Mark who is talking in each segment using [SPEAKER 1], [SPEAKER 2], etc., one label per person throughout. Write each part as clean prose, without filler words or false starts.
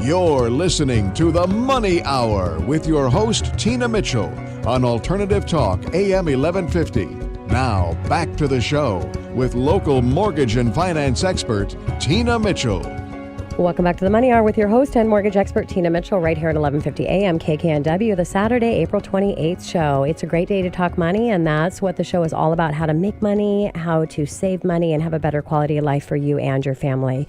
[SPEAKER 1] You're listening to The Money Hour with your host, Tina Mitchell, on Alternative Talk, AM 1150. Now, back to the show with local mortgage and finance expert, Tina Mitchell.
[SPEAKER 2] Welcome back to The Money Hour with your host and mortgage expert, Tina Mitchell, right here at 1150 AM KKNW, the Saturday, April 28th show. It's a great day to talk money, and that's what the show is all about, how to make money, how to save money, and have a better quality of life for you and your family.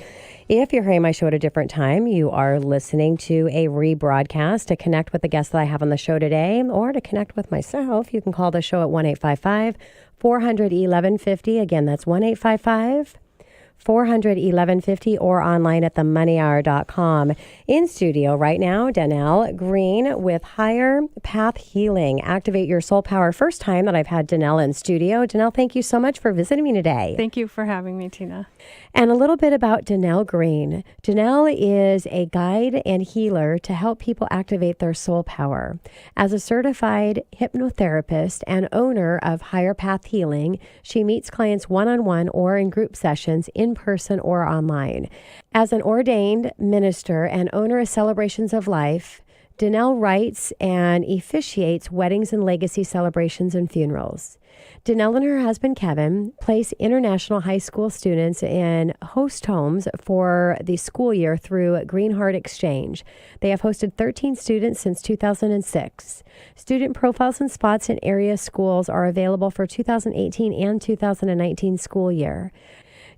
[SPEAKER 2] If you're hearing my show at a different time, you are listening to a rebroadcast. To connect with the guests that I have on the show today, or to connect with myself, you can call the show at 1-855-400-1150. Again, that's 1-855-400-1150, or online at themoneyhour.com. In studio right now, Danelle Green with Higher Path Healing. Activate your soul power. First time that I've had Danelle in studio. Danelle, thank you so much for visiting me today.
[SPEAKER 3] Thank you for having me, Tina.
[SPEAKER 2] And a little bit about Danelle Green. Danelle is a guide and healer to help people activate their soul power. As a certified hypnotherapist and owner of Higher Path Healing, she meets clients one-on-one or in group sessions in person or online. As an ordained minister and owner of Celebrations of Life, Danelle writes and officiates weddings and legacy celebrations and funerals. Danelle and her husband, Kevin, place international high school students in host homes for the school year through Green Heart Exchange. They have hosted 13 students since 2006. Student profiles and spots in area schools are available for 2018 and 2019 school year.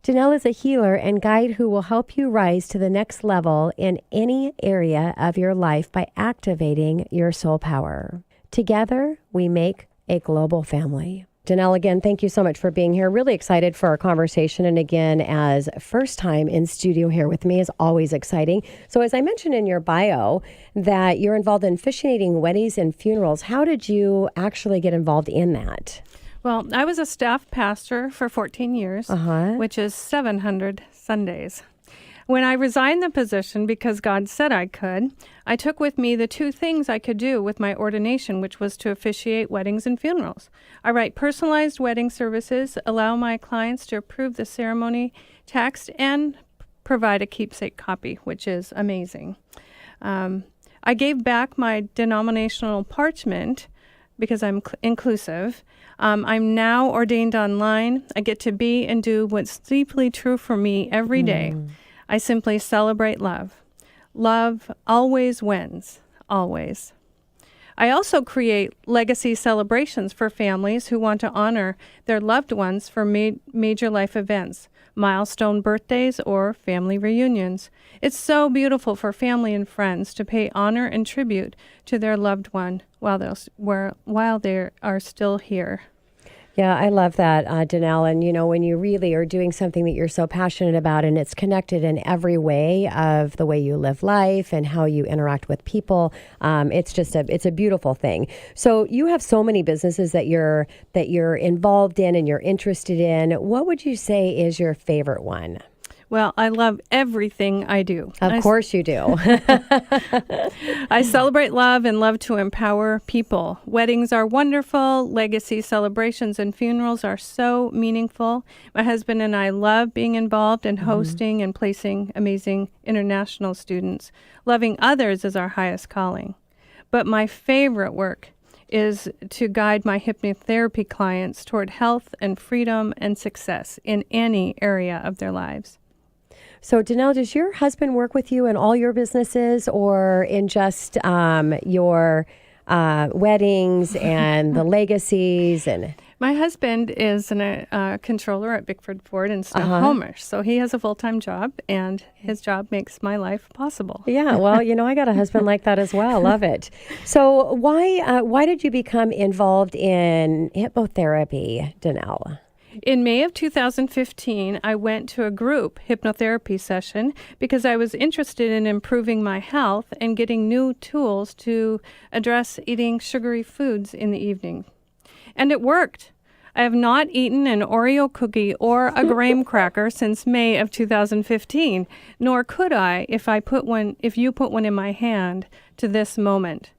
[SPEAKER 2] Danelle is a healer and guide who will help you rise to the next level in any area of your life by activating your soul power. Together, we make a global family. Danelle, again, thank you so much for being here. Really excited for our conversation. And again, as first time in studio here with me is always exciting. So as I mentioned in your bio that you're involved in officiating weddings and funerals, how did you actually get involved in that?
[SPEAKER 3] Well, I was a staff pastor for 14 years, which is 700 Sundays. When I resigned the position because God said I could, I took with me the two things I could do with my ordination, which was to officiate weddings and funerals. I write personalized wedding services, allow my clients to approve the ceremony text, and provide a keepsake copy, which is amazing. I gave back my denominational parchment because I'm inclusive. I'm now ordained online. I get to be and do what's deeply true for me every day. I simply celebrate love. Love always wins, always. I also create legacy celebrations for families who want to honor their loved ones for major life events, milestone birthdays, or family reunions. It's so beautiful for family and friends to pay honor and tribute to their loved one while they are still here.
[SPEAKER 2] Yeah, I love that, Danelle. And, you know, when you really are doing something that you're so passionate about and it's connected in every way of the way you live life and how you interact with people, it's a beautiful thing. So you have so many businesses that you're involved in and you're interested in. What would you say is your favorite one?
[SPEAKER 3] Well, I love everything I do.
[SPEAKER 2] Of course you do.
[SPEAKER 3] I celebrate love and love to empower people. Weddings are wonderful. Legacy celebrations and funerals are so meaningful. My husband and I love being involved in hosting and placing amazing international students. Loving others is our highest calling. But my favorite work is to guide my hypnotherapy clients toward health and freedom and success in any area of their lives.
[SPEAKER 2] So, Danelle, does your husband work with you in all your businesses or in just your weddings and the legacies? And
[SPEAKER 3] my husband is a controller at Bickford Ford in Snohomish, so he has a full-time job, and his job makes my life possible.
[SPEAKER 2] Yeah, well, you know, I got a husband like that as well. Love it. So why did you become involved in hypnotherapy, Danelle?
[SPEAKER 3] In May of 2015, I went to a group hypnotherapy session because I was interested in improving my health and getting new tools to address eating sugary foods in the evening. And it worked. I have not eaten an Oreo cookie or a graham cracker since May of 2015, nor could I if you put one in my hand to this moment.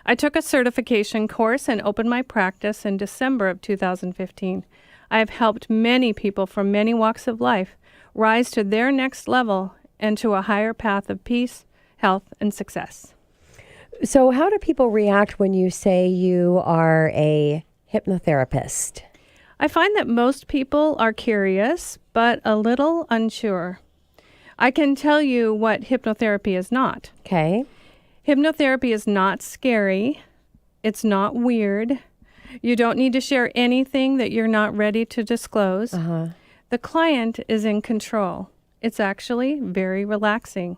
[SPEAKER 3] I took a certification course and opened my practice in December of 2015. I have helped many people from many walks of life rise to their next level and to a higher path of peace, health, and success.
[SPEAKER 2] So how do people react when you say you are a hypnotherapist?
[SPEAKER 3] I find that most people are curious, but a little unsure. I can tell you what hypnotherapy is not.
[SPEAKER 2] Okay.
[SPEAKER 3] Hypnotherapy is not scary. It's not weird. You don't need to share anything that you're not ready to disclose. The client is in control. It's actually very relaxing.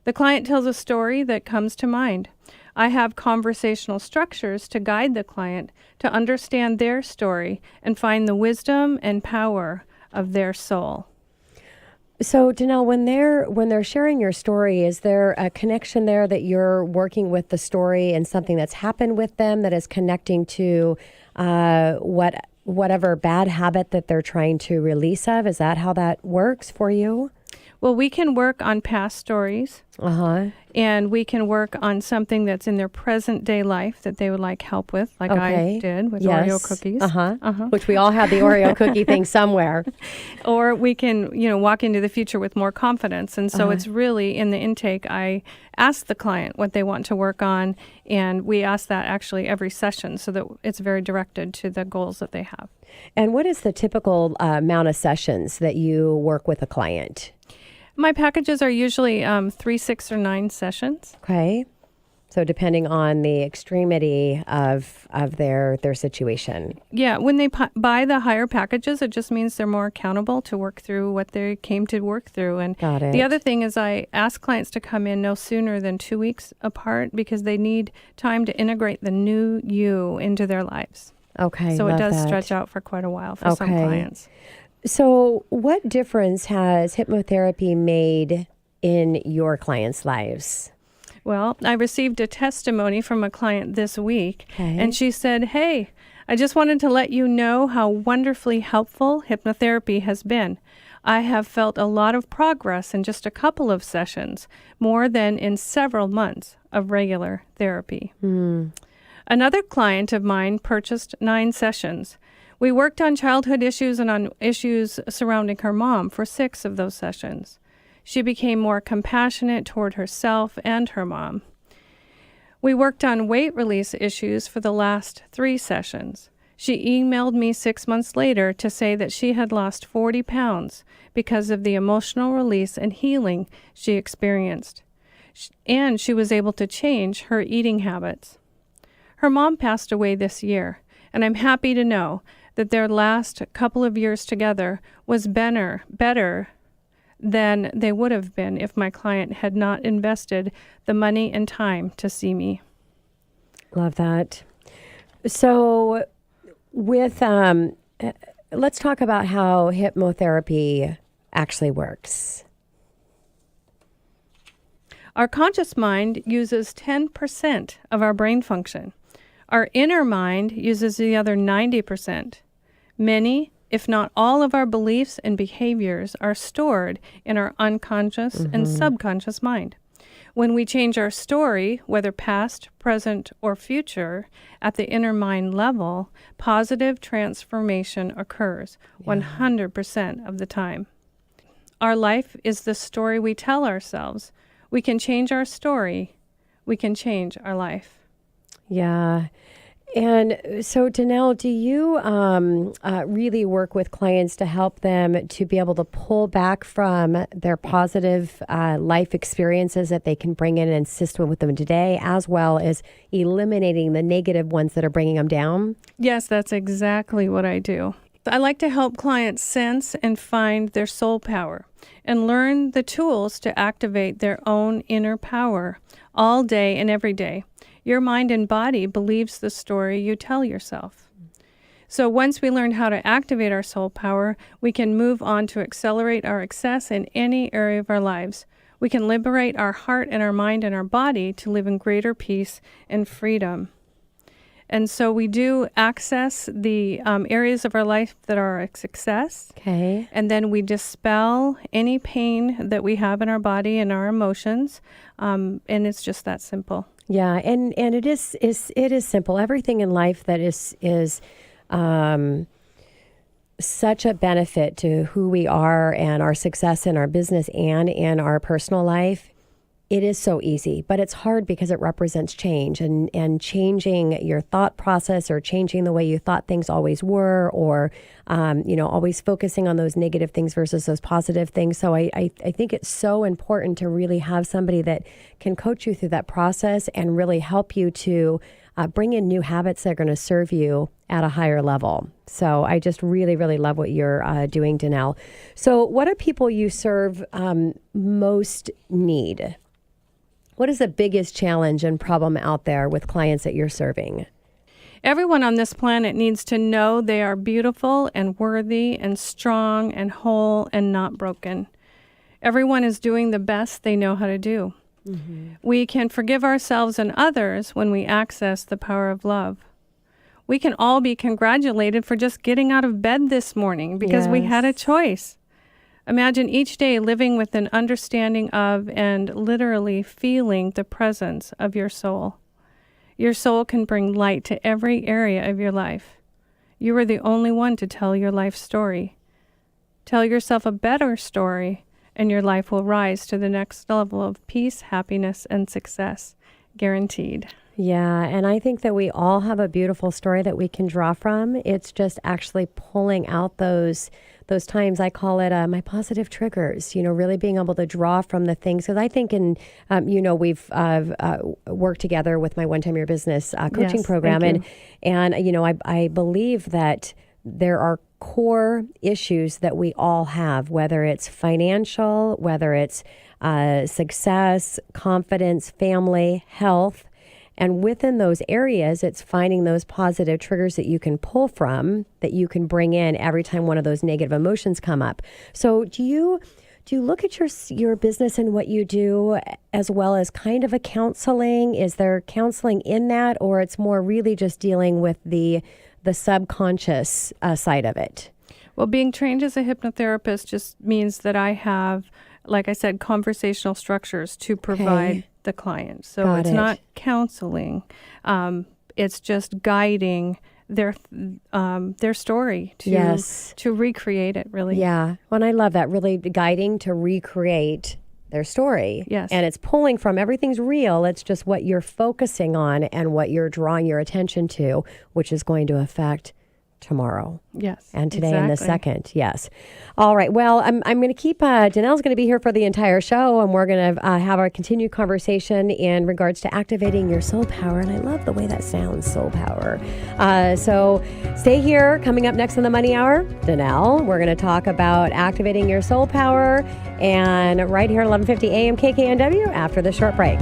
[SPEAKER 3] The client tells a story that comes to mind. I have conversational structures to guide the client to understand their story and find the wisdom and power of their soul.
[SPEAKER 2] So, Danelle, when they're sharing your story, is there a connection there that you're working with the story and something that's happened with them that is connecting to whatever bad habit that they're trying to release of? Is that how that works for you?
[SPEAKER 3] Well, we can work on past stories, and we can work on something that's in their present day life that they would like help with, like I did with Oreo cookies.
[SPEAKER 2] Which we all have the Oreo cookie thing somewhere.
[SPEAKER 3] Or we can, walk into the future with more confidence. And so it's really in the intake, I ask the client what they want to work on, and we ask that actually every session so that it's very directed to the goals that they have.
[SPEAKER 2] And what is the typical amount of sessions that you work with a client?
[SPEAKER 3] My packages are usually 3, 6, or 9 sessions.
[SPEAKER 2] Okay. So depending on the extremity of their situation.
[SPEAKER 3] Yeah, when they buy the higher packages, it just means they're more accountable to work through what they came to work through. And
[SPEAKER 2] Got it.
[SPEAKER 3] The other thing is I ask clients to come in no sooner than 2 weeks apart because they need time to integrate the new you into their lives.
[SPEAKER 2] Okay,
[SPEAKER 3] so it does
[SPEAKER 2] that.
[SPEAKER 3] stretch out for quite a while for some clients.
[SPEAKER 2] So what difference has hypnotherapy made in your clients' lives?
[SPEAKER 3] Well, I received a testimony from a client this week, and she said, "Hey, I just wanted to let you know how wonderfully helpful hypnotherapy has been. I have felt a lot of progress in just a couple of sessions, more than in several months of regular therapy." Another client of mine purchased 9 sessions. We worked on childhood issues and on issues surrounding her mom for 6 of those sessions. She became more compassionate toward herself and her mom. We worked on weight release issues for the last 3 sessions. She emailed me 6 months later to say that she had lost 40 pounds because of the emotional release and healing she experienced. And she was able to change her eating habits. Her mom passed away this year, and I'm happy to know that their last couple of years together was better than they would have been if my client had not invested the money and time to see me.
[SPEAKER 2] Love that. So with let's talk about how hypnotherapy actually works.
[SPEAKER 3] Our conscious mind uses 10% of our brain function. Our inner mind uses the other 90%. Many, if not all, of our beliefs and behaviors are stored in our unconscious and subconscious mind. When we change our story, whether past, present, or future, at the inner mind level, positive transformation occurs 100% of the time. Our life is the story we tell ourselves. We can change our story. We can change our life.
[SPEAKER 2] Yeah. And so, Danelle, do you really work with clients to help them to be able to pull back from their positive life experiences that they can bring in and assist with them today, as well as eliminating the negative ones that are bringing them down?
[SPEAKER 3] Yes, that's exactly what I do. I like to help clients sense and find their soul power and learn the tools to activate their own inner power all day and every day. Your mind and body believes the story you tell yourself. So once we learn how to activate our soul power, we can move on to accelerate our success in any area of our lives. We can liberate our heart and our mind and our body to live in greater peace and freedom. And so we do access the areas of our life that are a success.
[SPEAKER 2] Okay.
[SPEAKER 3] And then we dispel any pain that we have in our body and our emotions. And it's just that simple.
[SPEAKER 2] Yeah, and it is simple. Everything in life that is such a benefit to who we are and our success in our business and in our personal life It is so easy, but it's hard because it represents change and changing your thought process or changing the way you thought things always were, or, always focusing on those negative things versus those positive things. So I think it's so important to really have somebody that can coach you through that process and really help you to bring in new habits that are going to serve you at a higher level. So I just really, really love what you're doing, Danelle. So what do people you serve most need? What is the biggest challenge and problem out there with clients that you're serving?
[SPEAKER 3] Everyone on this planet needs to know they are beautiful and worthy and strong and whole and not broken. Everyone is doing the best they know how to do. Mm-hmm. We can forgive ourselves and others when we access the power of love. We can all be congratulated for just getting out of bed this morning because we had a choice. Imagine each day living with an understanding of and literally feeling the presence of your soul. Your soul can bring light to every area of your life. You are the only one to tell your life story. Tell yourself a better story, and your life will rise to the next level of peace, happiness, and success. Guaranteed.
[SPEAKER 2] Yeah, and I think that we all have a beautiful story that we can draw from. It's just actually pulling out those times. I call it my positive triggers, really being able to draw from the things. Because I think we've worked together with my One Time Your Business coaching program. And I believe that there are core issues that we all have, whether it's financial, whether it's success, confidence, family, health. And within those areas, it's finding those positive triggers that you can pull from, that you can bring in every time one of those negative emotions come up. So do you look at your business and what you do as well as kind of a counseling? Is there counseling in that, or it's more really just dealing with the subconscious side of it?
[SPEAKER 3] Well, being trained as a hypnotherapist just means that I have, like I said, conversational structures to provide the client. So it's not counseling. It's just guiding their story to recreate it, really.
[SPEAKER 2] Yeah. Well, and I love that, really guiding to recreate their story.
[SPEAKER 3] Yes.
[SPEAKER 2] And it's pulling from everything's real. It's just what you're focusing on and what you're drawing your attention to, which is going to affect tomorrow.
[SPEAKER 3] Yes.
[SPEAKER 2] And today and the second. Yes. All right. Well, I'm going to keep, Danelle's going to be here for the entire show, and we're going to have our continued conversation in regards to activating your soul power. And I love the way that sounds, soul power. So stay here. Coming up next on the Money Hour, Danelle, we're going to talk about activating your soul power, and right here at 1150 AM KKNW after the short break.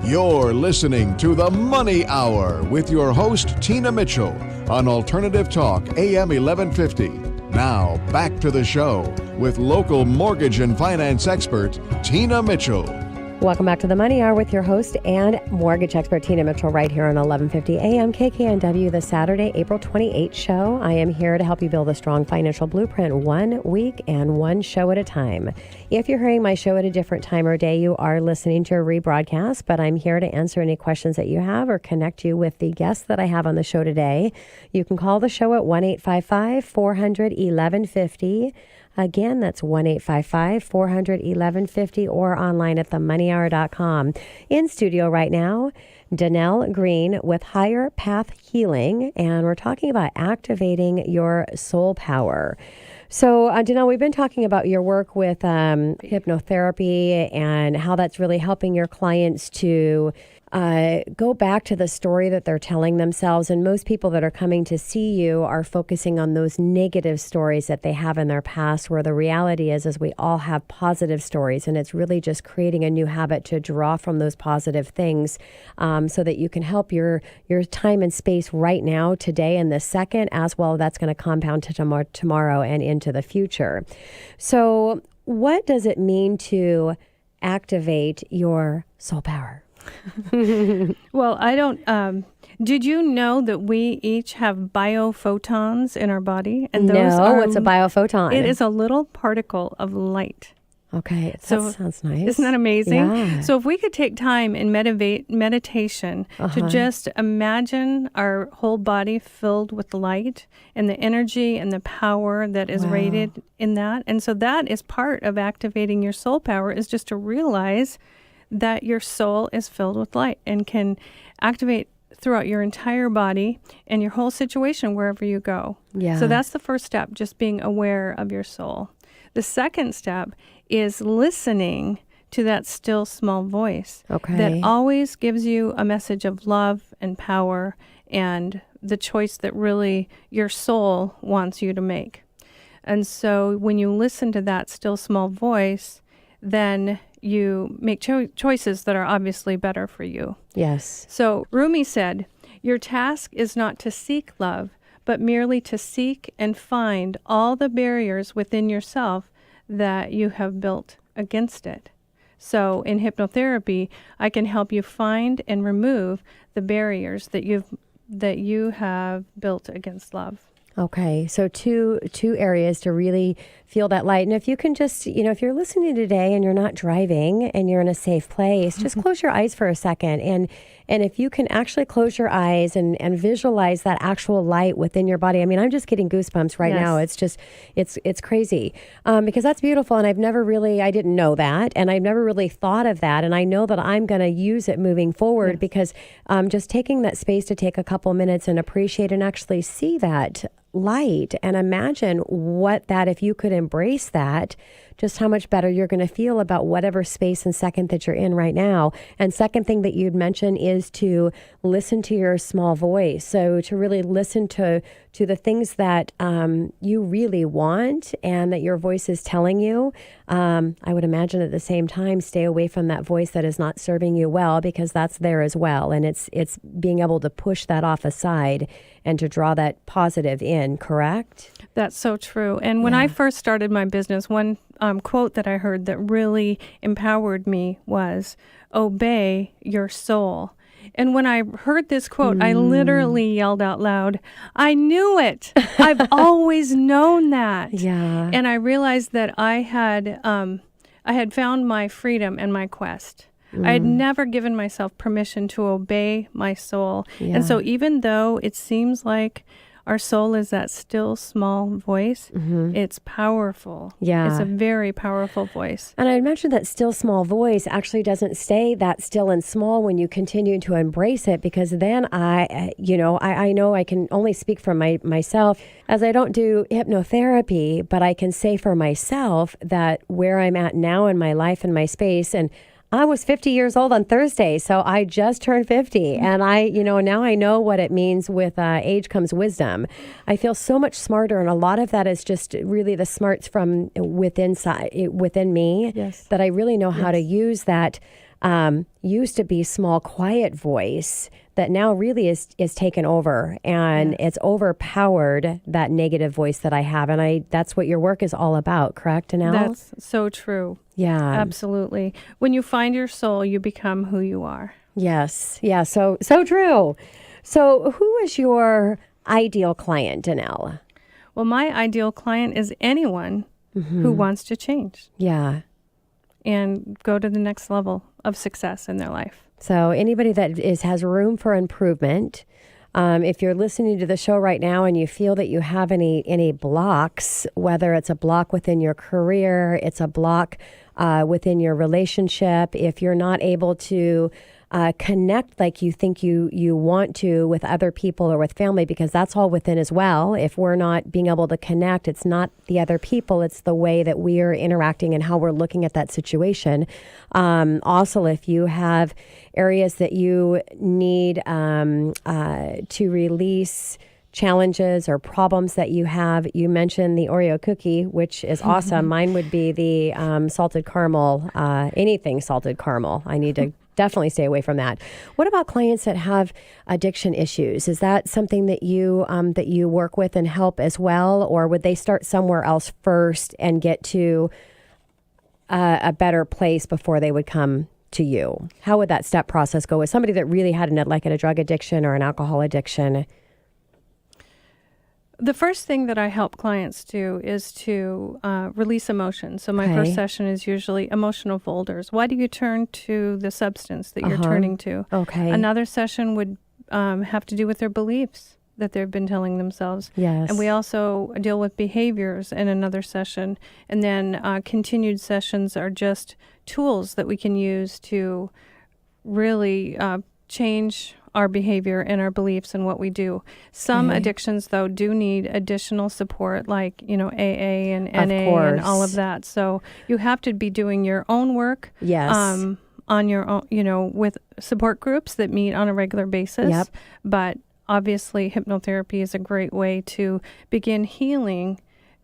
[SPEAKER 1] You're listening to The Money Hour with your host, Tina Mitchell, on Alternative Talk, AM 1150. Now, back to the show with local mortgage and finance expert, Tina Mitchell.
[SPEAKER 2] Welcome back to The Money Hour with your host and mortgage expert, Tina Mitchell, right here on 1150 AM KKNW, the Saturday, April 28th show. I am here to help you build a strong financial blueprint 1 week and 1 show at a time. If you're hearing my show at a different time or day, you are listening to a rebroadcast, but I'm here to answer any questions that you have or connect you with the guests that I have on the show today. You can call the show at 1-855-400-1150. Again, that's 1-855-400-1150 or online at themoneyhour.com. In studio right now, Danelle Green with Higher Path Healing, and we're talking about activating your soul power. So, Danelle, we've been talking about your work with hypnotherapy and how that's really helping your clients to go back to the story that they're telling themselves. And most people that are coming to see you are focusing on those negative stories that they have in their past, where the reality is we all have positive stories. And it's really just creating a new habit to draw from those positive things so that you can help your time and space right now, today and the second, as well. That's going to compound to tomorrow and into the future. So what does it mean to activate your soul power?
[SPEAKER 3] Well, I don't. Did you know that we each have biophotons in our body?
[SPEAKER 2] And those what's a biophoton?
[SPEAKER 3] It is a little particle of light.
[SPEAKER 2] Okay, that
[SPEAKER 3] So
[SPEAKER 2] sounds nice.
[SPEAKER 3] Isn't that amazing?
[SPEAKER 2] Yeah.
[SPEAKER 3] So if we could take time in meditation to just imagine our whole body filled with light and the energy and the power that is radiated in that. And so that is part of activating your soul power, is just to realize that your soul is filled with light and can activate throughout your entire body and your whole situation wherever you go.
[SPEAKER 2] Yeah.
[SPEAKER 3] So that's the first step, just being aware of your soul. The second step is listening to that still small voice that always gives you a message of love and power and the choice that really your soul wants you to make. And so when you listen to that still small voice, then you make choices that are obviously better for you.
[SPEAKER 2] Yes.
[SPEAKER 3] So Rumi said, "Your task is not to seek love, but merely to seek and find all the barriers within yourself that you have built against it." So in hypnotherapy, I can help you find and remove the barriers that you have built against love.
[SPEAKER 2] Okay, so two areas to really feel that light. And if you can just, if you're listening today and you're not driving and you're in a safe place, just close your eyes for a second. And if you can actually close your eyes and visualize that actual light within your body. I mean, I'm just getting goosebumps right now. It's just, it's crazy because that's beautiful. And I didn't know that. And I've never really thought of that. And I know that I'm going to use it moving forward because just taking that space to take a couple minutes and appreciate and actually see that light and imagine if you could embrace that, just how much better you're going to feel about whatever space and second that you're in right now. And second thing that you'd mention is to listen to your small voice. So to really listen to the things that you really want and that your voice is telling you. I would imagine at the same time, stay away from that voice that is not serving you well, because that's there as well. And it's being able to push that off aside and to draw that positive in, correct?
[SPEAKER 3] That's so true. And when I first started my business, one quote that I heard that really empowered me was, "Obey your soul." And when I heard this quote, I literally yelled out loud, "I knew it! I've always known that."
[SPEAKER 2] Yeah.
[SPEAKER 3] And I realized that I had found my freedom and my quest. I had never given myself permission to obey my soul.
[SPEAKER 2] Yeah.
[SPEAKER 3] And so even though it seems like our soul is that still small voice, it's powerful.
[SPEAKER 2] Yeah.
[SPEAKER 3] It's a very powerful voice.
[SPEAKER 2] And I mentioned that still small voice actually doesn't stay that still and small when you continue to embrace it, because then I know I can only speak for myself, as I don't do hypnotherapy, but I can say for myself that where I'm at now in my life and my space, and I was 50 years old on Thursday, so I just turned 50. And now I know what it means with age comes wisdom. I feel so much smarter. And a lot of that is just really the smarts from within me, that I really know how to use that used to be small, quiet voice that now really is taken over, and it's overpowered that negative voice that I have. And that's what your work is all about, correct, Danelle?
[SPEAKER 3] That's so true.
[SPEAKER 2] Yeah.
[SPEAKER 3] Absolutely. When you find your soul, you become who you are.
[SPEAKER 2] Yes. Yeah. So true. So who is your ideal client, Danelle?
[SPEAKER 3] Well, my ideal client is anyone who wants to change.
[SPEAKER 2] Yeah.
[SPEAKER 3] And go to the next level of success in their life.
[SPEAKER 2] So anybody that has room for improvement. If you're listening to the show right now and you feel that you have any blocks, whether it's a block within your career, it's a block within your relationship, if you're not able to connect like you think you want to with other people or with family, because that's all within as well. If we're not being able to connect, it's not the other people, it's the way that we are interacting and how we're looking at that situation. Also, if you have areas that you need to release challenges or problems that you have. You mentioned the Oreo cookie, which is awesome. Mine would be the salted caramel, anything salted caramel. I need to definitely stay away from that. What about clients that have addiction issues? Is that something that you work with and help as well? Or would they start somewhere else first and get to a better place before they would come to you? How would that step process go with somebody that really had a drug addiction or an alcohol addiction?
[SPEAKER 3] The first thing that I help clients do is to release emotion. So my first session is usually emotional folders. Why do you turn to the substance that you're turning to?
[SPEAKER 2] Okay.
[SPEAKER 3] Another session would have to do with their beliefs that they've been telling themselves.
[SPEAKER 2] Yes.
[SPEAKER 3] And we also deal with behaviors in another session. And then continued sessions are just tools that we can use to really change our behavior and our beliefs and what we do. Some addictions, though, do need additional support, like, AA and NA and all of that. So you have to be doing your own work.
[SPEAKER 2] Yes.
[SPEAKER 3] On your own, with support groups that meet on a regular basis.
[SPEAKER 2] Yep.
[SPEAKER 3] But obviously, hypnotherapy is a great way to begin healing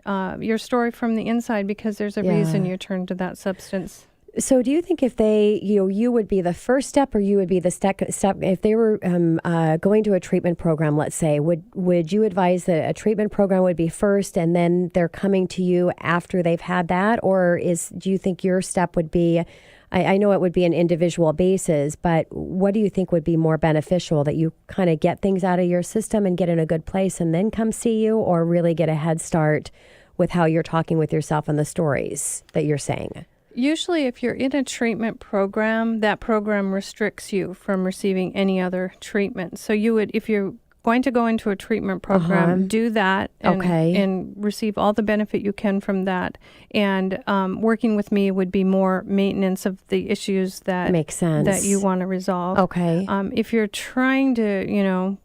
[SPEAKER 3] your story from the inside, because there's a reason you turn to that substance.
[SPEAKER 2] So do you think if they, you would be the first step, or you would be the step if they were going to a treatment program, let's say, would you advise that a treatment program would be first and then they're coming to you after they've had that? Or do you think your step would be, I know it would be an individual basis, but what do you think would be more beneficial, that you kind of get things out of your system and get in a good place and then come see you, or really get a head start with how you're talking with yourself and the stories that you're saying?
[SPEAKER 3] Usually, if you're in a treatment program, that program restricts you from receiving any other treatment. So you would, if you're going to go into a treatment program, do that and receive all the benefit you can from that. And working with me would be more maintenance of the issues that
[SPEAKER 2] makes sense,
[SPEAKER 3] that you want to resolve.
[SPEAKER 2] Okay.
[SPEAKER 3] If you're trying to,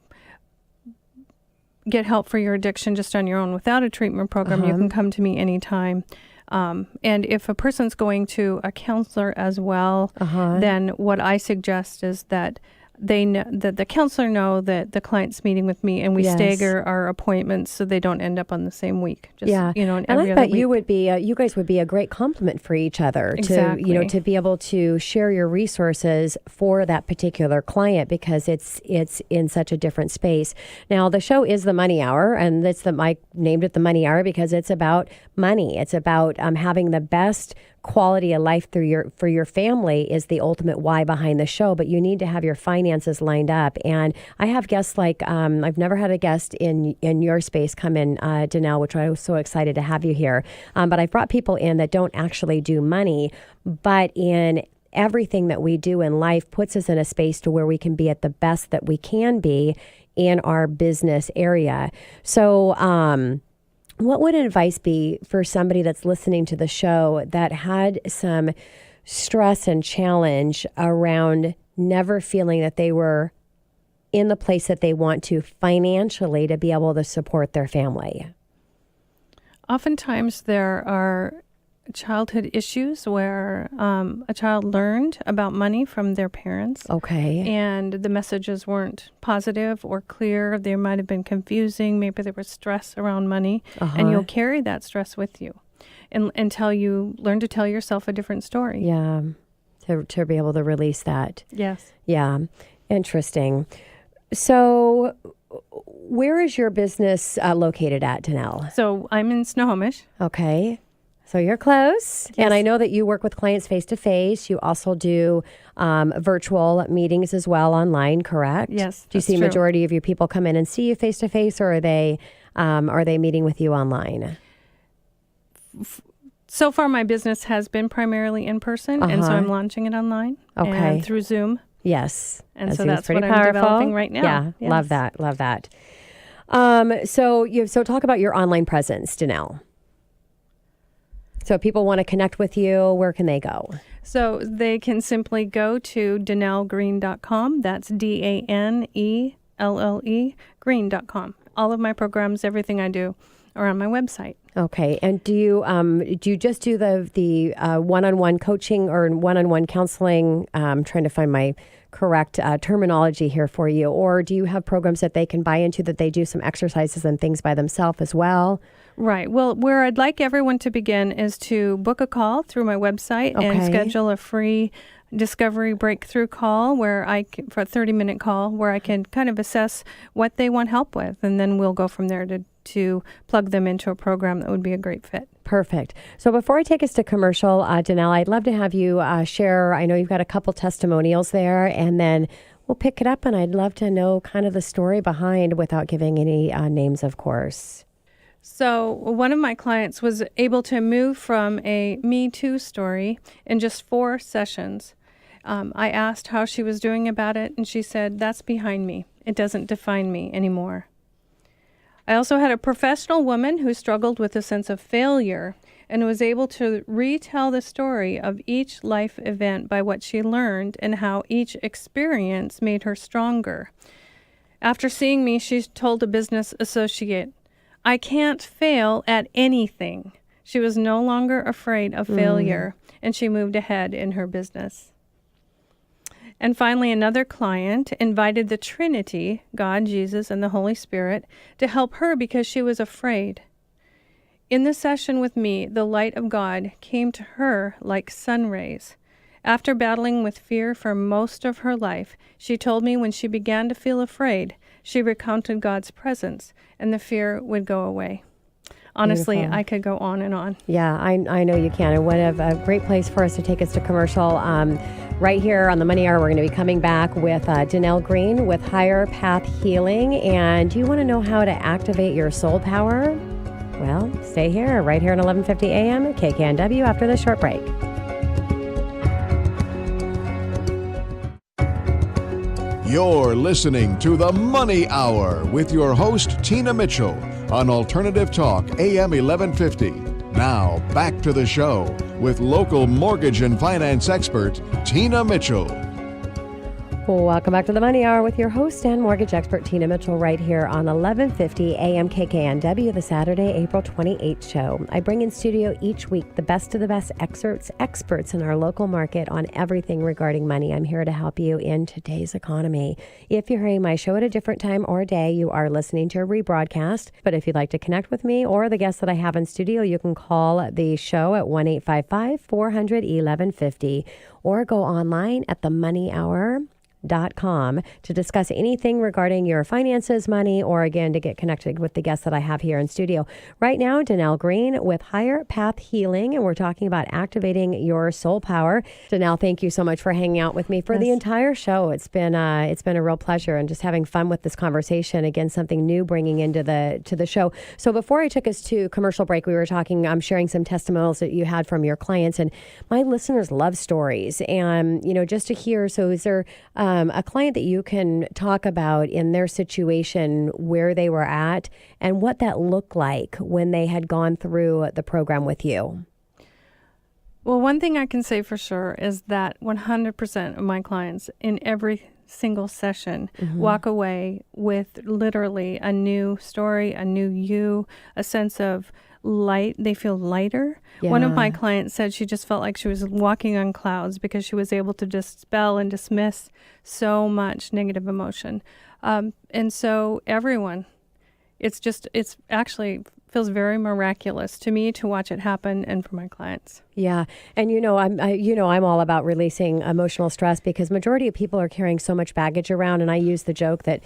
[SPEAKER 3] get help for your addiction just on your own without a treatment program, you can come to me anytime. And if a person's going to a counselor as well, then what I suggest is that that the counselor know that the client's meeting with me, and we stagger our appointments so they don't end up on the same week. Just,
[SPEAKER 2] and I bet you guys would be a great complement for each other.
[SPEAKER 3] Exactly.
[SPEAKER 2] To be able to share your resources for that particular client, because it's in such a different space. Now, the show is the Money Hour, and I named it the Money Hour because it's about money. It's about having the best quality of life for your family is the ultimate why behind the show, but you need to have your finances lined up. And I have guests like, I've never had a guest in your space come in, Danelle, which I was so excited to have you here. But I've brought people in that don't actually do money, but in everything that we do in life puts us in a space to where we can be at the best that we can be in our business area. So, what would advice be for somebody that's listening to the show that had some stress and challenge around never feeling that they were in the place that they want to financially to be able to support their family?
[SPEAKER 3] Oftentimes there are childhood issues where a child learned about money from their parents.
[SPEAKER 2] Okay.
[SPEAKER 3] And the messages weren't positive or clear. They might have been confusing. Maybe there was stress around money. And you'll carry that stress with you until you learn to tell yourself a different story.
[SPEAKER 2] Yeah. To be able to release that.
[SPEAKER 3] Yes.
[SPEAKER 2] Yeah. Interesting. So where is your business located at, Danelle?
[SPEAKER 3] So I'm in Snohomish.
[SPEAKER 2] Okay. So you're close. Yes. And I know that you work with clients face-to-face. You also do virtual meetings as well online, correct?
[SPEAKER 3] Yes,
[SPEAKER 2] do you see
[SPEAKER 3] true.
[SPEAKER 2] Majority of your people come in and see you face-to-face, or are they meeting with you online?
[SPEAKER 3] So far, my business has been primarily in person, and so I'm launching it online and through Zoom.
[SPEAKER 2] Yes.
[SPEAKER 3] And so that's what I'm developing right now.
[SPEAKER 2] Yeah, yes. Love that. So talk about your online presence, Danelle. So if people want to connect with you, where can they go?
[SPEAKER 3] So they can simply go to DanelleGreen.com. That's DANELLE Green.com. All of my programs, everything I do, are on my website.
[SPEAKER 2] Okay. And do you just do the one-on-one coaching or one-on-one counseling? I'm trying to find my correct terminology here for you. Or do you have programs that they can buy into, that they do some exercises and things by themselves as well?
[SPEAKER 3] Right. Well, where I'd like everyone to begin is to book a call through my website and schedule a free discovery breakthrough call for a 30-minute call where I can kind of assess what they want help with, and then we'll go from there to plug them into a program that would be a great fit.
[SPEAKER 2] Perfect. So before I take us to commercial, Danelle, I'd love to have you share, I know you've got a couple testimonials there, and then we'll pick it up, and I'd love to know kind of the story behind, without giving any names, of course.
[SPEAKER 3] So one of my clients was able to move from a Me Too story in just 4 sessions. I asked how she was doing about it, and she said, "That's behind me. It doesn't define me anymore." I also had a professional woman who struggled with a sense of failure and was able to retell the story of each life event by what she learned and how each experience made her stronger. After seeing me, she told a business associate, "I can't fail at anything." She was no longer afraid of failure, and she moved ahead in her business. And finally, another client invited the Trinity, God, Jesus, and the Holy Spirit, to help her because she was afraid. In the session with me, the light of God came to her like sun rays. After battling with fear for most of her life, she told me when she began to feel afraid, she recounted God's presence, and the fear would go away. Honestly,
[SPEAKER 2] Beautiful.
[SPEAKER 3] I could go on and on.
[SPEAKER 2] Yeah, I know you can. And what a great place for us to take us to commercial. Right here on the Money Hour, we're going to be coming back with Danelle Green with Higher Path Healing. And do you want to know how to activate your soul power? Well, stay here, right here at 11:50 a.m. KKNW after this short break.
[SPEAKER 1] You're listening to The Money Hour with your host, Tina Mitchell, on Alternative Talk, AM 1150. Now, back to the show with local mortgage and finance expert, Tina Mitchell.
[SPEAKER 2] Welcome back to the Money Hour with your host and mortgage expert, Tina Mitchell, right here on 1150 AM KKNW, the Saturday, April 28th show. I bring in studio each week the best of the best experts in our local market on everything regarding money. I'm here to help you in today's economy. If you're hearing my show at a different time or day, you are listening to a rebroadcast. But if you'd like to connect with me or the guests that I have in studio, you can call the show at 1-855-400-1150 or go online at themoneyhour.com to discuss anything regarding your finances, money, or again, to get connected with the guests that I have here in studio. Right now, Danelle Green with Higher Path Healing, and we're talking about activating your soul power. Danelle, thank you so much for hanging out with me for the entire show. It's been a real pleasure, and just having fun with this conversation. Again, something new bringing into the show. So before I took us to commercial break, we were talking, I'm sharing some testimonials that you had from your clients, and my listeners love stories, and just to hear. So is there a client that you can talk about in their situation, where they were at and what that looked like when they had gone through the program with you?
[SPEAKER 3] Well, one thing I can say for sure is that 100% of my clients in every single session walk away with literally a new story, a new you, a sense of light. They feel lighter. Yeah. One of my clients said she just felt like she was walking on clouds because she was able to dispel and dismiss so much negative emotion. And so everyone, it's actually feels very miraculous to me to watch it happen and for my clients.
[SPEAKER 2] Yeah. And I'm all about releasing emotional stress because majority of people are carrying so much baggage around. And I use the joke that,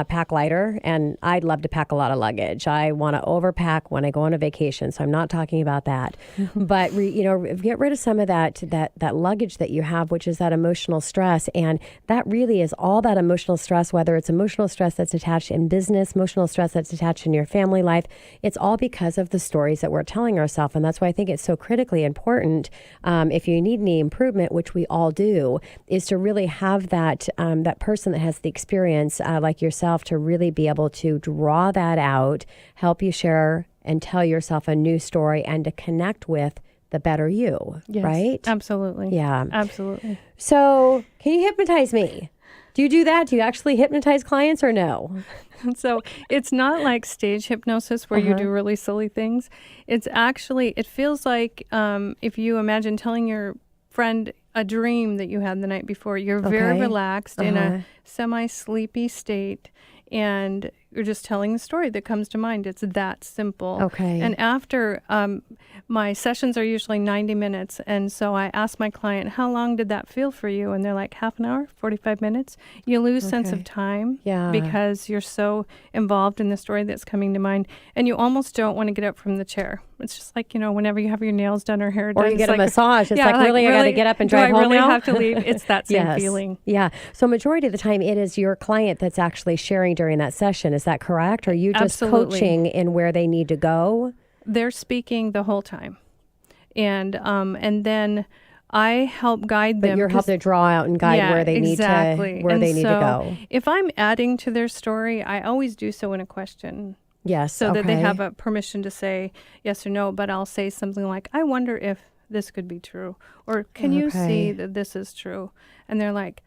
[SPEAKER 2] pack lighter, and I'd love to pack a lot of luggage. I want to overpack when I go on a vacation. So I'm not talking about that, but get rid of some of that luggage that you have, which is that emotional stress. And that really is all that emotional stress, whether it's emotional stress that's attached in business, emotional stress that's attached in your family life. It's all because of the stories that we're telling ourselves. And that's why I think it's so critically important, if you need any improvement, which we all do, is to really have that person that has the experience, like yourself, to really be able to draw that out, help you share and tell yourself a new story, and to connect with the better you,
[SPEAKER 3] yes,
[SPEAKER 2] right?
[SPEAKER 3] Absolutely.
[SPEAKER 2] Yeah.
[SPEAKER 3] Absolutely.
[SPEAKER 2] So can you hypnotize me? Do you do that? Do you actually hypnotize clients or no?
[SPEAKER 3] So it's not like stage hypnosis where you do really silly things. It's actually, it feels like if you imagine telling your friend a dream that you had the night before, you're very relaxed in a semi-sleepy state, and you're just telling the story that comes to mind. It's that simple.
[SPEAKER 2] Okay.
[SPEAKER 3] And after my sessions are usually 90 minutes. And so I ask my client, how long did that feel for you? And they're like, half an hour, 45 minutes. You lose sense of time because you're so involved in the story that's coming to mind. And you almost don't want to get up from the chair. It's just like, whenever you have your nails done or hair done.
[SPEAKER 2] Or you get a massage. It's like, really, I got to get up and drive home now?
[SPEAKER 3] Do I really have to leave? It's that same feeling.
[SPEAKER 2] Yeah. So majority of the time, it is your client that's actually sharing during that session. Is that correct? Or are you just coaching in where they need to go?
[SPEAKER 3] They're speaking the whole time. And then I help guide them.
[SPEAKER 2] But you're helping to draw out and guide where they need to go.
[SPEAKER 3] If I'm adding to their story, I always do so in a question.
[SPEAKER 2] Yes.
[SPEAKER 3] So that they have a permission to say yes or no. But I'll say something like, I wonder if this could be true. Or can you see that this is true? And they're like,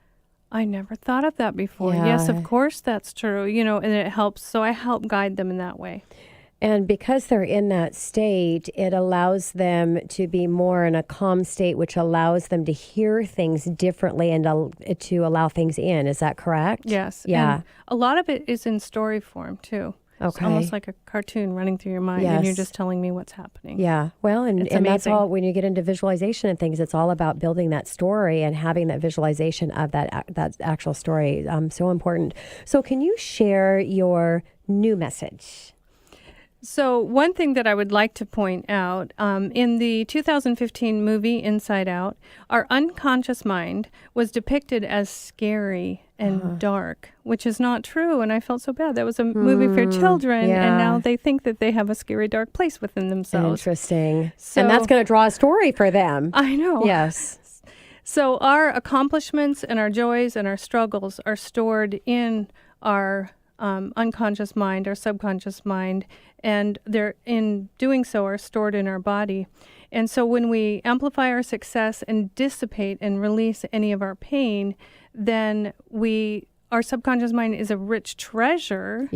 [SPEAKER 3] I never thought of that before.
[SPEAKER 2] Yeah.
[SPEAKER 3] Yes, of course that's true. And it helps. So I help guide them in that way.
[SPEAKER 2] And because they're in that state, it allows them to be more in a calm state, which allows them to hear things differently and to allow things in. Is that correct?
[SPEAKER 3] Yes.
[SPEAKER 2] Yeah.
[SPEAKER 3] And a lot of it is in story form, too.
[SPEAKER 2] Okay.
[SPEAKER 3] It's almost like a cartoon running through your mind, and you're just telling me what's happening.
[SPEAKER 2] Yeah. Well, and that's all, when you get into visualization and things, it's all about building that story and having that visualization of that actual story. So important. So can you share your new message?
[SPEAKER 3] So one thing that I would like to point out, in the 2015 movie Inside Out, our unconscious mind was depicted as scary and dark, which is not true. And I felt so bad. That was a movie for children, and now they think that they have a scary, dark place within themselves.
[SPEAKER 2] Interesting. So, and that's going to draw a story for them.
[SPEAKER 3] I know.
[SPEAKER 2] Yes.
[SPEAKER 3] So our accomplishments and our joys and our struggles are stored in our unconscious mind, our subconscious mind, and they're, in doing so, are stored in our body. And so when we amplify our success and dissipate and release any of our pain, then our subconscious mind is a rich treasure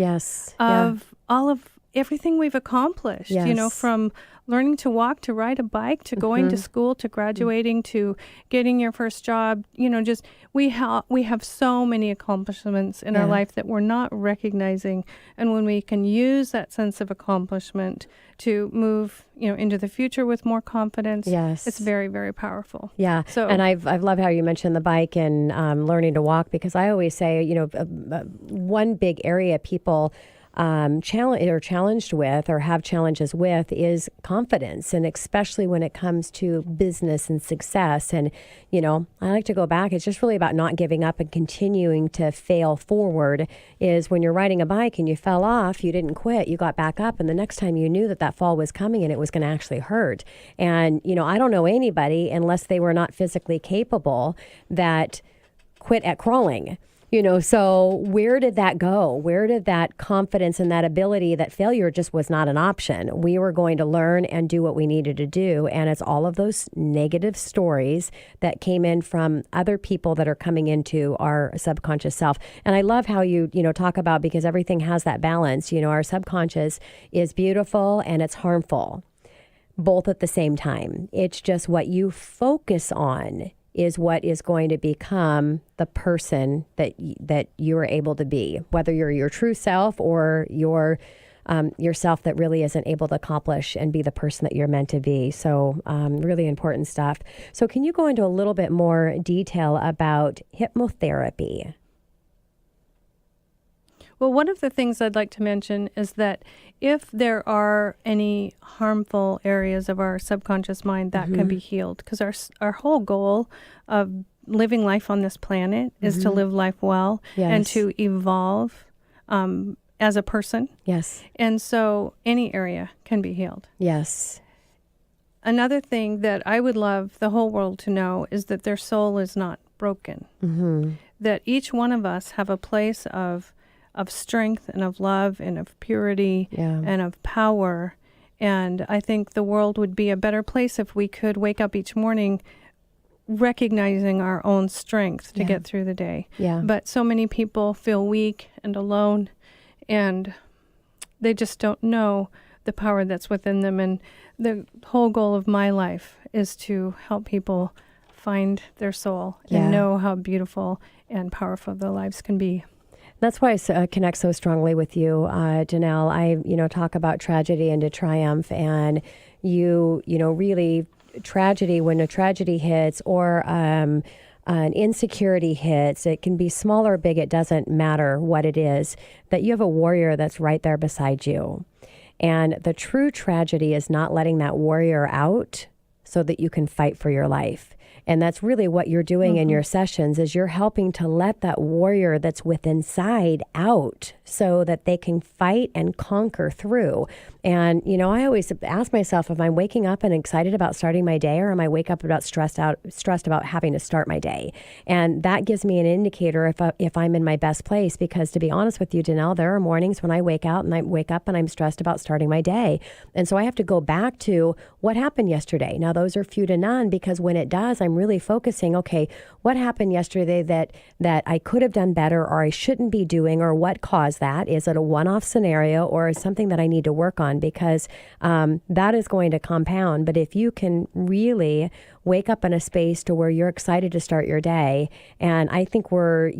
[SPEAKER 3] of all of everything we've accomplished, from learning to walk, to ride a bike, to going to school, to graduating, to getting your first job. Just we have so many accomplishments in our life that we're not recognizing. And when we can use that sense of accomplishment to move, into the future with more confidence, it's very, very powerful.
[SPEAKER 2] Yeah. So, and I've loved how you mentioned the bike and learning to walk, because I always say, one big area people challenged with or have challenges with is confidence, and especially when it comes to business and success. And I like to go back, it's just really about not giving up and continuing to fail forward. Is when you're riding a bike and you fell off, you didn't quit, you got back up, and the next time you knew that fall was coming and it was going to actually hurt. And I don't know anybody, unless they were not physically capable, that quit at crawling. So where did that go? Where did that confidence and that ability, that failure just was not an option? We were going to learn and do what we needed to do. And it's all of those negative stories that came in from other people that are coming into our subconscious self. And I love how you talk about, because everything has that balance. Our subconscious is beautiful and it's harmful, both at the same time. It's just what you focus on is what is going to become the person that you are able to be, whether you're your true self or your yourself that really isn't able to accomplish and be the person that you're meant to be. So really important stuff. So can you go into a little bit more detail about hypnotherapy?
[SPEAKER 3] Well, one of the things I'd like to mention is that if there are any harmful areas of our subconscious mind, that can be healed, because our whole goal of living life on this planet is to live life well and to evolve as a person.
[SPEAKER 2] Yes.
[SPEAKER 3] And so any area can be healed.
[SPEAKER 2] Yes.
[SPEAKER 3] Another thing that I would love the whole world to know is that their soul is not broken. That each one of us have a place of strength and of love and of purity and of power. And I think the world would be a better place if we could wake up each morning recognizing our own strength to get through the day. But so many people feel weak and alone, and they just don't know the power that's within them. And the whole goal of my life is to help people find their soul and know how beautiful and powerful their lives can be.
[SPEAKER 2] That's why I connect so strongly with you, Danelle. I, talk about tragedy into triumph, and really tragedy, when a tragedy hits or an insecurity hits, it can be small or big, it doesn't matter what it is, that you have a warrior that's right there beside you. And the true tragedy is not letting that warrior out so that you can fight for your life. And that's really what you're doing in your sessions, is you're helping to let that warrior that's within inside out so that they can fight and conquer through. And, I always ask myself, am I waking up and excited about starting my day, or am I wake up about stressed about having to start my day? And that gives me an indicator if I'm in my best place, because to be honest with you, Danelle, there are mornings when I wake up and I'm stressed about starting my day. And so I have to go back to what happened yesterday. Now, those are few to none, because when it does, I'm really focusing, okay, what happened yesterday that I could have done better, or I shouldn't be doing, or what caused that? Is it a one-off scenario, or is something that I need to work on? Because that is going to compound. But if you can really wake up in a space to where you're excited to start your day, and I think for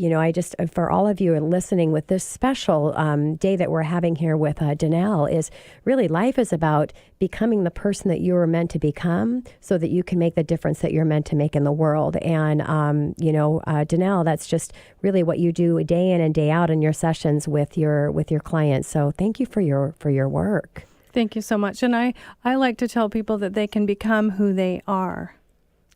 [SPEAKER 2] all of you listening with this special day that we're having here with Danelle, is really life is about becoming the person that you were meant to become so that you can make the difference that you're meant to make in the world. And, Danelle, that's just really what you do day in and day out in your sessions with your clients. So thank you for your work.
[SPEAKER 3] Thank you so much. And I like to tell people that they can become who they are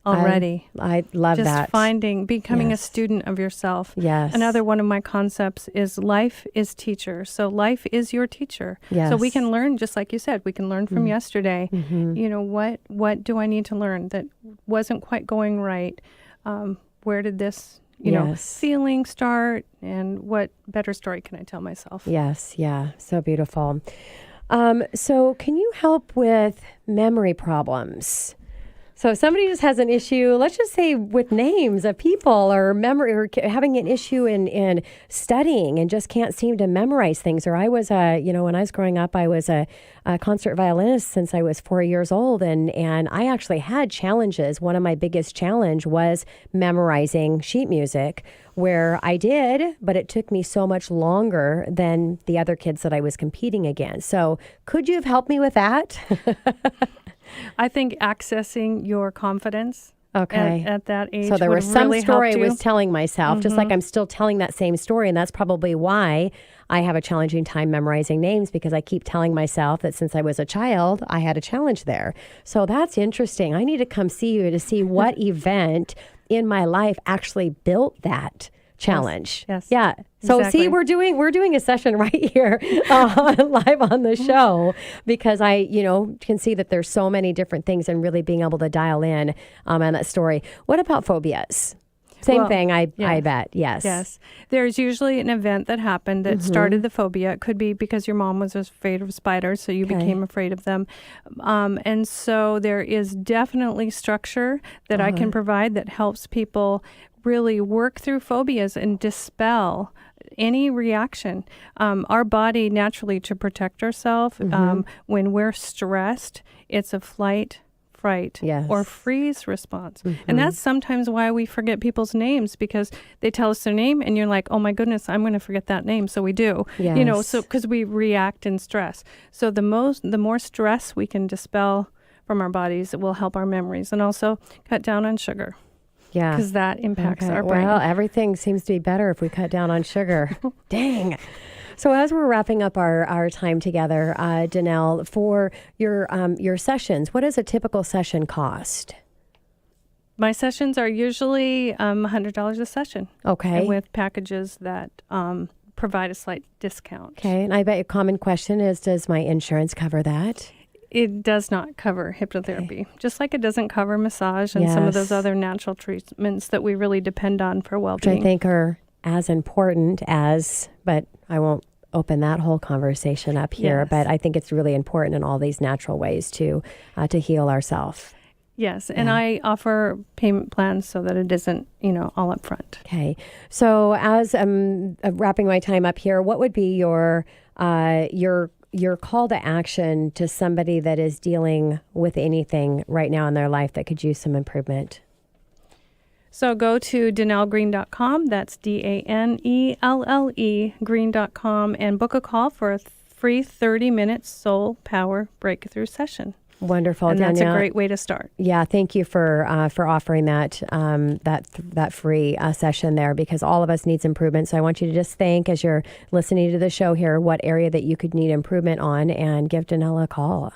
[SPEAKER 3] already.
[SPEAKER 2] I love that.
[SPEAKER 3] Just becoming a student of yourself.
[SPEAKER 2] Yes.
[SPEAKER 3] Another one of my concepts is life is teacher. So life is your teacher.
[SPEAKER 2] Yes.
[SPEAKER 3] So we can learn, just like you said, we can learn from yesterday. What do I need to learn that wasn't quite going right? Where did this, feeling start? And what better story can I tell myself?
[SPEAKER 2] Yes. Yeah. So beautiful. So can you help with memory problems? So if somebody just has an issue, let's just say with names of people, or memory, or having an issue in studying and just can't seem to memorize things. Or I was when I was growing up, I was a concert violinist since I was 4 years old. And I actually had challenges. One of my biggest challenge was memorizing sheet music, where I did, but it took me so much longer than the other kids that I was competing against. So could you have helped me with that?
[SPEAKER 3] I think accessing your confidence at that age.
[SPEAKER 2] So there was some
[SPEAKER 3] really
[SPEAKER 2] story I was telling myself, just like I'm still telling that same story. And that's probably why I have a challenging time memorizing names, because I keep telling myself that since I was a child, I had a challenge there. So that's interesting. I need to come see you to see what event in my life actually built that challenge.
[SPEAKER 3] Yes.
[SPEAKER 2] Yeah. So
[SPEAKER 3] Exactly.
[SPEAKER 2] see, we're doing a session right here live on the show, because I, can see that there's so many different things, and really being able to dial in on that story. What about phobias? Same thing, I bet. Yes.
[SPEAKER 3] Yes. There's usually an event that happened that started the phobia. It could be because your mom was afraid of spiders, so you became afraid of them. And so there is definitely structure that I can provide that helps people really work through phobias and dispel any reaction. Our body naturally, to protect ourselves, when we're stressed, it's a flight, fright, or freeze response. And that's sometimes why we forget people's names, because they tell us their name and you're like, oh my goodness, I'm going to forget that name. So we do, so because we react in stress. So the more stress we can dispel from our bodies, it will help our memories, and also cut down on sugar. Yeah. Because that impacts our brain.
[SPEAKER 2] Well, everything seems to be better if we cut down on sugar. Dang. So as we're wrapping up our time together, Danelle, for your sessions, what does a typical session cost?
[SPEAKER 3] My sessions are usually $100 a session.
[SPEAKER 2] Okay.
[SPEAKER 3] And with packages that provide a slight discount.
[SPEAKER 2] Okay. And I bet a common question is, does my insurance cover that?
[SPEAKER 3] It does not cover hypnotherapy, just like it doesn't cover massage and some of those other natural treatments that we really depend on for well-being.
[SPEAKER 2] Which I think are as important as, but I won't open that whole conversation up here, but I think it's really important in all these natural ways to heal ourselves.
[SPEAKER 3] Yes, and I offer payment plans so that it isn't, all up front.
[SPEAKER 2] Okay. So as wrapping my time up here, what would be your call to action to somebody that is dealing with anything right now in their life that could use some improvement?
[SPEAKER 3] So go to DanelleGreen.com. That's DANELLE Green.com and book a call for a free 30-minute soul power breakthrough session.
[SPEAKER 2] Wonderful,
[SPEAKER 3] and
[SPEAKER 2] Danielle.
[SPEAKER 3] That's a great way to start.
[SPEAKER 2] Yeah, thank you for offering that that free session there, because all of us needs improvement. So I want you to just think, as you're listening to the show here, what area that you could need improvement on, and give Danelle a call.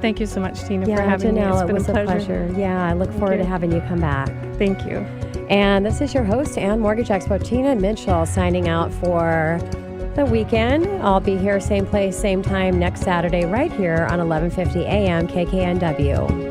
[SPEAKER 3] Thank you so much, Tina, for having
[SPEAKER 2] Danelle,
[SPEAKER 3] me. It's been
[SPEAKER 2] a pleasure. Yeah, I look forward to having you come back.
[SPEAKER 3] Thank you.
[SPEAKER 2] And this is your host and mortgage expert, Tina Mitchell, signing out for the weekend. I'll be here same place, same time next Saturday right here on 1150 AM KKNW.